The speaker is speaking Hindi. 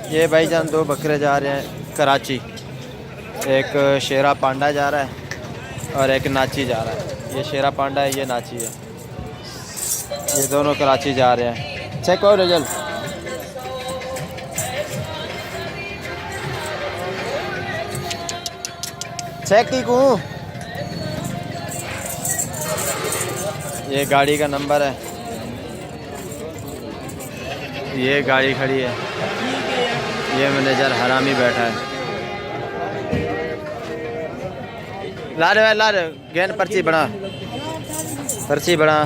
ये भाईजान दो बकरे जा रहे हैं कराची। एक शेरा पांडा जा रहा है और एक नाची जा रहा है। ये शेरा पांडा है, ये नाची है। ये दोनों कराची जा रहे हैं। चेक करो रिजल्ट। चेक की को ये गाड़ी का नंबर है। ये गाड़ी खड़ी है। ये मैनेजर हरामी बैठा है। ला रहे गेंद पर्ची बना, पर्ची बना।